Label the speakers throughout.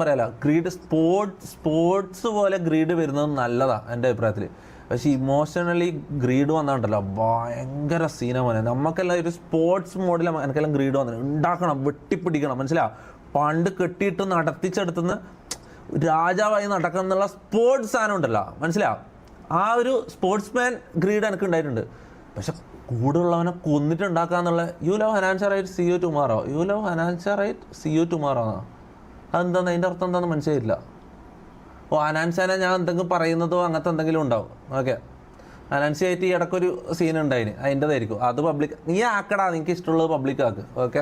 Speaker 1: പറയാല greed sports പോലെ greed വരുന്നത് നല്ലതാ എൻ്റെ അഭിപ്രായത്തിൽ. പക്ഷെ ഇമോഷണലി ഗ്രീഡ് വന്നിട്ടുണ്ടല്ലോ ഭയങ്കര സീന പോലെ. നമുക്കെല്ലാം ഒരു സ്പോർട്സ് മോഡിൽ എനിക്കെല്ലാം ഗ്രീഡ് വന്നിട്ട് ഉണ്ടാക്കണം, വെട്ടിപ്പിടിക്കണം, മനസ്സിലാ. പണ്ട് കെട്ടിയിട്ട് നടത്തിച്ചെടുത്തുനിന്ന് രാജാവായി നടക്കണം എന്നുള്ള സ്പോർട്സ് സാധനം ഉണ്ടല്ലോ, മനസ്സിലാ. ആ ഒരു സ്പോർട്സ്മാൻ ഗ്രീഡ് എനിക്ക് ഉണ്ടായിട്ടുണ്ട്. പക്ഷെ കൂടുള്ളവനെ കൊന്നിട്ടുണ്ടാക്കാന്നുള്ള യു ലവ് ഹനാൻഷ right see you tomorrow, you love ഹനാൻഷ റൈറ്റ് സി യു ടുമാറോ എന്നാ. അതെന്താന്ന് അതിൻ്റെ അർത്ഥം എന്താണെന്ന് മനസ്സിലായില്ല. ഓ അനാൻസാനെ ഞാൻ എന്തെങ്കിലും പറയുന്നതോ അങ്ങനത്തെ എന്തെങ്കിലും ഉണ്ടാവും. ഓക്കെ, അനാൻസിയായിട്ട് ഈ ഇടയ്ക്കൊരു സീൻ ഉണ്ടായിന്, അതിൻ്റെതായിരിക്കും അത്. പബ്ലിക് നീ ആക്കടാ, നിനക്ക് ഇഷ്ടമുള്ളത് പബ്ലിക് ആക്ക്. ഓക്കെ,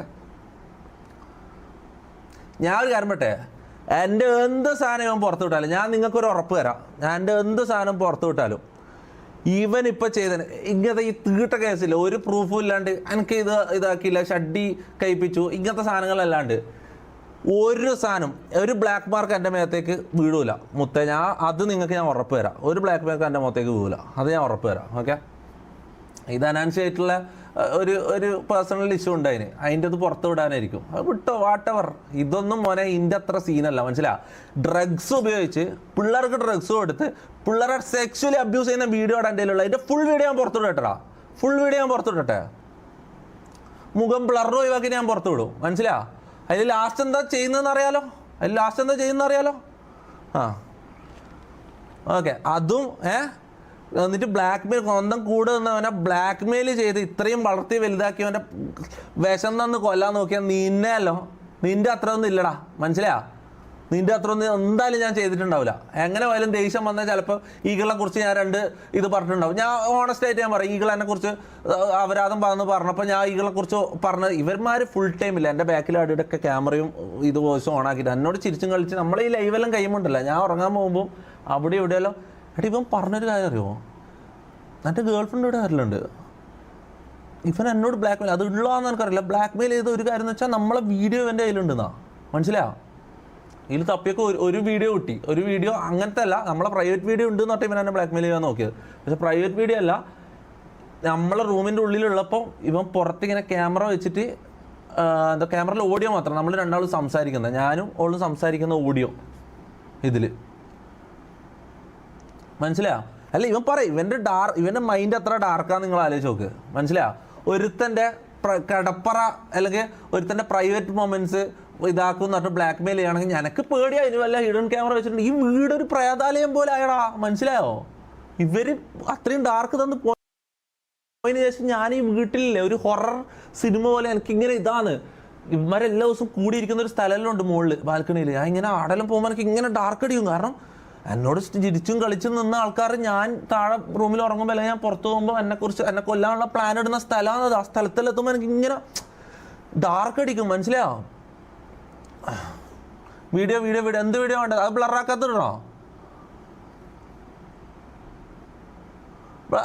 Speaker 1: ഞാൻ ഒരു കാര്യം പറ്റേ, എൻ്റെ എന്ത് സാധനം ഇവൻ പുറത്തു വിട്ടാലും ഞാൻ നിങ്ങൾക്കൊരു ഉറപ്പ് തരാം, ഞാൻ എൻ്റെ എന്ത് സാധനം പുറത്തു വിട്ടാലും ഇവൻ ഇപ്പം ചെയ്തതിന് ഇങ്ങനത്തെ ഈ തീട്ട കേസില്ല, ഒരു പ്രൂഫും ഇല്ലാണ്ട് എനിക്ക് ഇതാക്കിയില്ല, ഷഡ്ഡി കഴിപ്പിച്ചു, ഇങ്ങനത്തെ സാധനങ്ങളല്ലാണ്ട് ഒരു സാധനം, ഒരു ബ്ലാക്ക് മാർക്ക് എൻ്റെ മേത്തേക്ക് വീഴൂല മുത്തേ. അത് നിങ്ങൾക്ക് ഞാൻ ഉറപ്പ് തരാം. ഒരു ബ്ലാക്ക് മാർക്ക് എൻ്റെ മുഖത്തേക്ക് വീഴൂല, അത് ഞാൻ ഉറപ്പ് തരാം. ഓക്കെ, ഇത് അനാൻസിയായിട്ടുള്ള ഒരു പേഴ്സണൽ ഇഷ്യൂ ഉണ്ടായിന്, അതിൻ്റെ അത് പുറത്ത് വിടാനായിരിക്കും. അത് വിട്ടോ, വാട്ടെവർ. ഇതൊന്നും മോനെ ഇതിൻ്റെ അത്ര സീനല്ല, മനസ്സിലാ. ഡ്രഗ്സ് ഉപയോഗിച്ച് പിള്ളേർക്ക് ഡ്രഗ്സ് കൊടുത്ത് പിള്ളേരെ സെക്ച്വലി അബ്യൂസ് ചെയ്യുന്ന വീഡിയോ ആണ് എൻ്റെ ഉള്ള. അതിൻ്റെ ഫുൾ വീഡിയോ ഞാൻ പുറത്തു വിടട്ടാ, ഫുൾ വീഡിയോ ഞാൻ പുറത്തു വിടട്ടെ. മുഖം ബ്ലർ ഒഴിവാക്കി ഞാൻ പുറത്തു വിടും, മനസ്സിലാ. അതിൽ ലാസ്റ്റ് എന്താ ചെയ്യുന്നതെന്ന് അറിയാലോ. ആ ഓക്കെ, അതും എന്നിട്ട് ബ്ലാക്ക് മെയിൽ സ്വന്തം കൂടെ നിന്നവനെ ബ്ലാക്ക് മെയിൽ ചെയ്ത് ഇത്രയും വളർത്തി വലുതാക്കിയവൻ്റെ വിഷം തന്ന് കൊല്ലാൻ നോക്കിയാൽ നിൻ്റെ അത്ര ഒന്നും ഇല്ലടാ, മനസ്സിലാ. നിൻ്റെ അത്ര ഒന്നും എന്തായാലും ഞാൻ ചെയ്തിട്ടുണ്ടാവില്ല. എങ്ങനെ പോയാലും ദേഷ്യം വന്നാൽ ചിലപ്പോൾ ഈകളെ കുറിച്ച് ഞാൻ ഇത് പറഞ്ഞിട്ടുണ്ടാവും. ഞാൻ ഓണസ്റ്റായിട്ട് ഞാൻ പറയും, ഈകളെന്നെ കുറിച്ച് അപരാധം പറഞ്ഞപ്പോൾ ഞാൻ ഈകളെ കുറിച്ച് പറഞ്ഞത്, ഇവന്മാർ ഫുൾ ടൈമില്ല എൻ്റെ ബാക്കിൽ അടിയിലൊക്കെ ക്യാമറയും ഇത് വോയിസും ഓണാക്കിയിട്ട് എന്നോട് ചിരിച്ചും കളിച്ച് നമ്മൾ ഈ ലൈവെല്ലാം കഴിയുമ്പോണ്ടല്ല, ഞാൻ ഉറങ്ങാൻ പോകുമ്പോൾ അവിടെ ഇവിടെയല്ലോ എടി ഇവൻ പറഞ്ഞൊരു കാര്യം അറിയുമോ, എൻ്റെ ഗേൾ ഫ്രണ്ട് ഇവിടെ വരലുണ്ട്, ഇവൻ എന്നോട് ബ്ലാക്ക് മെയിൽ, അത് ഉള്ളതാണെന്ന് എനിക്കറിയില്ല. ബ്ലാക്ക് മെയിൽ ചെയ്ത ഒരു കാര്യം എന്ന് വെച്ചാൽ നമ്മളെ വീഡിയോ ഇവൻ്റെ കയ്യിലുണ്ടെന്നാ, മനസ്സിലാ. ഇതിൽ തപ്പിയൊക്കെ ഒരു വീഡിയോ കിട്ടി, ഒരു വീഡിയോ അങ്ങനത്തെ അല്ല, നമ്മളെ പ്രൈവറ്റ് വീഡിയോ ഉണ്ട് എന്ന് പറഞ്ഞാൽ ഇവൻ എന്നെ ബ്ലാക്ക് മെയിൽ ചെയ്യാൻ നോക്കിയത്. പക്ഷെ പ്രൈവറ്റ് വീഡിയോ അല്ല, നമ്മളെ റൂമിൻ്റെ ഉള്ളിലുള്ളപ്പോൾ ഇവൻ പുറത്തിങ്ങനെ ക്യാമറ വെച്ചിട്ട് എന്താ ക്യാമറയിൽ ഓഡിയോ മാത്രം, നമ്മൾ രണ്ടാളും സംസാരിക്കുന്നത്, ഞാനും ഓളും സംസാരിക്കുന്ന ഓഡിയോ ഇതിൽ, മനസ്സിലാ. അല്ല ഇവൻ പറയും ഇവൻ്റെ മൈൻഡ് എത്ര ഡാർക്കാന്ന് നിങ്ങൾ ആലോചിച്ച് നോക്ക്, മനസ്സിലാ. ഒരുത്തൻ്റെ കടപ്പറ അല്ലെങ്കിൽ ഒരുത്തൻ്റെ പ്രൈവറ്റ് മൊമെൻറ്റ്സ് ഇതാക്കും എന്ന് പറഞ്ഞിട്ട് ബ്ലാക്ക് മെയിൽ ചെയ്യുകയാണെങ്കിൽ എനിക്ക് പേടിയാ. ഇതിന് വല്ല ഹിഡൻ ക്യാമറ വെച്ചിട്ടുണ്ട്, ഈ വീടൊരു പ്രേതാലയം പോലെ ആയടാ, മനസ്സിലായോ. ഇവർ അത്രയും ഡാർക്ക് തന്ന് പോയതിന് ശേഷം ഞാൻ ഈ വീട്ടിലില്ലേ ഒരു ഹൊറർ സിനിമ പോലെ എനിക്കിങ്ങനെ ഇതാണ്. ഇവന്മാരെല്ലാ ദിവസവും കൂടിയിരിക്കുന്ന ഒരു സ്ഥലമെല്ലാം ഉണ്ട് മുകളിൽ ബാൽക്കണിയിൽ. ഞാൻ ഇങ്ങനെ ആടെല്ലാം പോകുമ്പോൾ എനിക്ക് ഇങ്ങനെ ഡാർക്ക് അടിക്കും. കാരണം എന്നോട് ചിരിച്ചും കളിച്ചും നിന്ന ആൾക്കാർ ഞാൻ താഴെ റൂമിൽ ഉറങ്ങുമ്പോൾ അല്ലെങ്കിൽ ഞാൻ പുറത്ത് പോകുമ്പോൾ എന്നെ കൊല്ലാനുള്ള പ്ലാൻ ഇടുന്ന സ്ഥലമാണത്. ആ സ്ഥലത്തെത്തുമ്പോൾ എനിക്ക് ഇങ്ങനെ ഡാർക്ക് അടിക്കും, മനസ്സിലായോ. വീഡിയോ എന്ത് വീഡിയോ വേണ്ടത് അത് ബ്ലറാക്കാത്തിടണോ?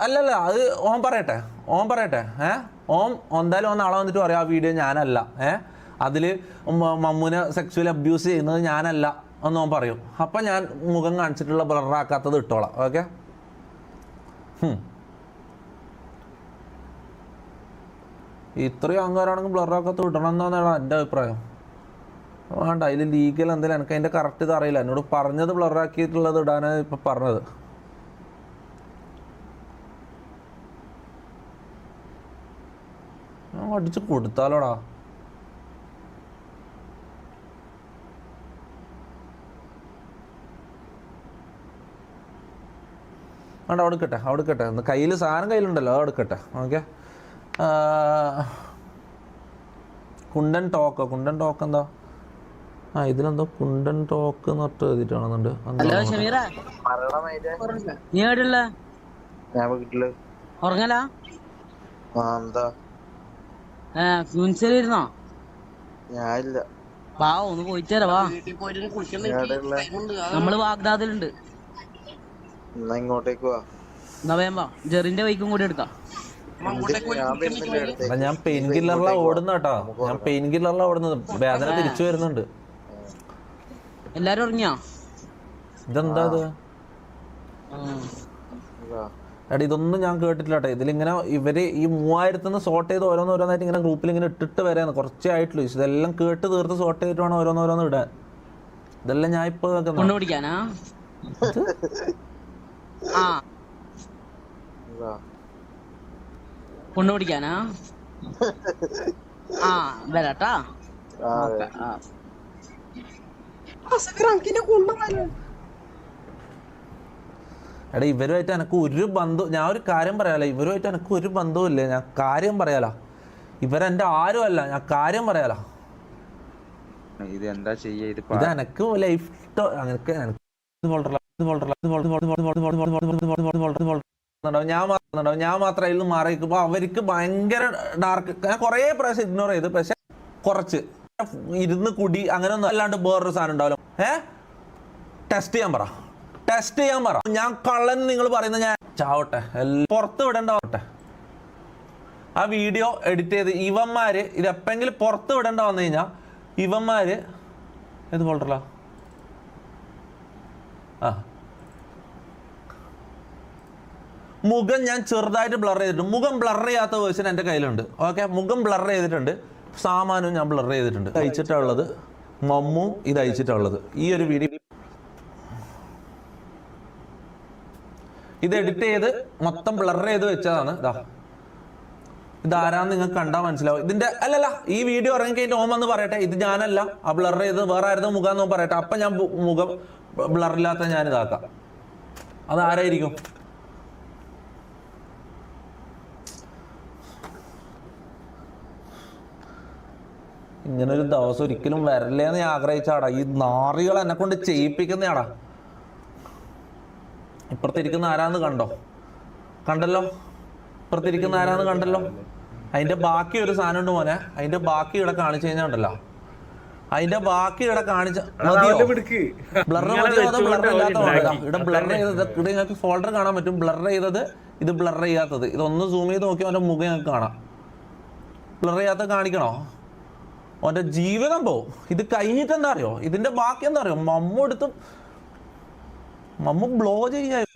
Speaker 1: അല്ലല്ല, അത് ഓൻ പറയട്ടെ. ഓൻ എന്തായാലും നാളെ വന്നിട്ട് പറയാം ആ വീഡിയോ ഞാനല്ല, അതിൽ മമ്മൂനെ സെക്സ്വലി അബ്യൂസ് ചെയ്യുന്നത് ഞാനല്ല എന്ന് ഓൻ പറയും. അപ്പം ഞാൻ മുഖം കാണിച്ചിട്ടുള്ള ബ്ലറാക്കാത്തത് ഇട്ടോളാം. ഓക്കെ, ഇത്രയും അഹങ്കാരമാണെങ്കിൽ ബ്ലറാക്കാത്തത് ഇടണം എന്നാണ് എൻ്റെ അഭിപ്രായം. വേണ്ട, അതിൽ ലീഗൽ എന്തെങ്കിലും എനിക്ക് അതിൻ്റെ കറക്റ്റ് ഇത് അറിയില്ല. എന്നോട് പറഞ്ഞത് ബ്ലറാക്കിയിട്ടുള്ളത് ഇടാനാണ് ഇപ്പം പറഞ്ഞത്. ഞാൻ അടിച്ച് കൊടുത്താലോടാ. വേണ്ട, അവിടെ എടുക്കട്ടെ. കയ്യിൽ സാധനം കയ്യിലുണ്ടല്ലോ, അത് എടുക്കട്ടെ. ഓക്കെ, കുണ്ടൻ ടോക്ക് എന്താ? ഇതിലെന്തോ കുണ്ടൻ ടോക്ക് എന്ന് പറഞ്ഞിട്ട് എഴുതിട്ടാണെന്നുണ്ട്.
Speaker 2: ഒന്ന് പോയിട്ടേരാ, വാ നമ്മള് വാഗ്ദാദിലുണ്ട്.
Speaker 3: ഇങ്ങോട്ടേക്ക് വാ,
Speaker 2: ജെറിന്റെ ബൈക്കും കൂടി എടുക്കാം.
Speaker 1: ഞാൻ പെയിൻ കില്ലറിലാ ഓടുന്ന കേട്ടോ, ഞാൻ പെയിൻ കില്ലറിലാ ഓടുന്നത്. വേദന തിരിച്ചു വരുന്നുണ്ട്.
Speaker 2: എല്ലാരും ഉറങ്ങിയാ?
Speaker 1: ഇതെന്താ ഇത്? എടാ ഇതൊന്നും ഞാൻ കേട്ടിട്ടില്ല കേട്ടോ. ഇതിലിങ്ങനെ ഇവര് ഈ 3000 സോർട്ട് ചെയ്ത് ഓരോന്നോരോന്നായിട്ട് ഇങ്ങനെ ഗ്രൂപ്പിൽ ഇങ്ങനെ ഇട്ടിട്ട് വരാന്ന് കുറച്ചേ ആയിട്ടുള്ളൂ. ഇതെല്ലാം കേട്ട് തീർത്ത് സോർട്ട് ചെയ്തിട്ട് വേണം ഓരോന്നോരോന്ന് ഇടാൻ. ഇതെല്ലാം ഞാൻ ഇപ്പൊ
Speaker 2: കൊണ്ടു പിടിക്കാനാ ആ കൊണ്ടു പിടിക്കാനാ ആ വരാട്ടാ
Speaker 1: എടാ ഇവരുമായിട്ട് എനക്ക് ഒരു ബന്ധം, ഞാൻ ഒരു കാര്യം പറയാലോ, ഇവരുമായിട്ട് എനക്ക് ഒരു ബന്ധവും ഇല്ലേ, ഞാൻ കാര്യം പറയാലോ. ഇവരെന്റെ ആരും അല്ല, ഞാൻ കാര്യം പറയാലോ.
Speaker 3: ഇത് എന്താ ചെയ്യാ? ഇത്
Speaker 1: എനക്ക് ലൈഫ് ഞാൻ മാത്രം ഇതിൽ മാറി നിൽക്കുമ്പോ അവർക്ക് ഭയങ്കര ഡാർക്ക്. ഞാൻ കുറേ പ്രാവശ്യം ഇഗ്നോർ ചെയ്ത്, പക്ഷെ കുറച്ച് ഇരുന്ന് കുടി അങ്ങനെ ഒന്നും അല്ലാണ്ട് വേറൊരു സാധനം ഉണ്ടാവല്ലോ. ടെസ്റ്റ് ചെയ്യാൻ പറ. ഞാൻ കള്ളൻ നിങ്ങൾ പറയുന്നത് ഞാൻ ചാവട്ടെ, പുറത്ത് വിടേണ്ടവട്ടെ. ആ വീഡിയോ എഡിറ്റ് ചെയ്ത് ഇവന്മാര് ഇതെപ്പെങ്കിലും പുറത്ത് വിടേണ്ട വന്നു കഴിഞ്ഞാൽ ഇവന്മാര് ഏത് ഫോൾഡറിലാ മുഖം ഞാൻ ചെറുതായിട്ട് ബ്ലർ ചെയ്തിട്ടുണ്ട്. മുഖം ബ്ലർ ചെയ്യാത്ത വേർഷൻ എൻ്റെ കയ്യിലുണ്ട്. ഓക്കെ, മുഖം ബ്ലർ ചെയ്തിട്ടുണ്ട്, സാമാനവും ഞാൻ ബ്ലർ ചെയ്തിട്ടുണ്ട്. അയച്ചിട്ടുള്ളത് മമ്മും ഇത് അയച്ചിട്ടുള്ളത്. ഈ ഒരു വീഡിയോ ഇത് എഡിറ്റ് ചെയ്ത് മൊത്തം ബ്ലർ ചെയ്ത് വെച്ചതാണ്. ഇതാരാന്ന് നിങ്ങൾക്ക് കണ്ടാൽ മനസ്സിലാവും. ഇതിന്റെ അല്ലല്ല, ഈ വീഡിയോ ഇറങ്ങി കഴിഞ്ഞിട്ട് ഓമെന്ന് പറയട്ടെ, ഇത് ഞാനല്ല, ആ ബ്ലർ ചെയ്ത് വേറെ ആയിരുന്നു മുഖം എന്ന് പറയട്ടെ. അപ്പൊ ഞാൻ മുഖം ബ്ലറില്ലാത്ത ഞാൻ ഇതാക്കാം. അതാരായിരിക്കും? ഇങ്ങനൊരു ദിവസം ഒരിക്കലും വരല്ലേന്ന് ഞാൻ ആഗ്രഹിച്ചാടാ. ഈ നാറികൾ എന്നെ കൊണ്ട് ചെയ്യിപ്പിക്കുന്നയാടാ. ഇപ്പുറത്തിരിക്കുന്ന ആരാന്ന് കണ്ടല്ലോ. ഇപ്പുറത്തിരിക്കുന്ന ആരാന്ന് കണ്ടല്ലോ. അതിന്റെ ബാക്കി ഒരു സാധനം ഉണ്ട് മോനെ. അതിന്റെ ബാക്കി ഇവിടെ കാണിച്ചു കഴിഞ്ഞാൽ ഉണ്ടല്ലോ, അതിന്റെ ബാക്കി ഇവിടെ കാണിച്ച ബ്ലർ മതിയോ അതോ ബ്ലർ ഇല്ലാത്ത ഇവിടെ ബ്ലർ ചെയ്തത് ഇവിടെ നിങ്ങൾക്ക് ഫോൾഡർ കാണാൻ പറ്റും. ബ്ലർ ചെയ്തത്, ഇത് ബ്ലർ ചെയ്യാത്തത്. ഇതൊന്ന് സൂം ചെയ്ത് നോക്കി അവന്റെ മുഖം ഞങ്ങൾക്ക് കാണാം. ബ്ലർ ചെയ്യാത്ത കാണിക്കണോ? അവന്റെ ജീവിതം പോവും. ഇത് കഴിഞ്ഞിട്ട് എന്താ അറിയോ, ഇതിന്റെ ബാക്കി എന്താ അറിയോ, മമ്മു ബ്ലോ ചെയ്യാ.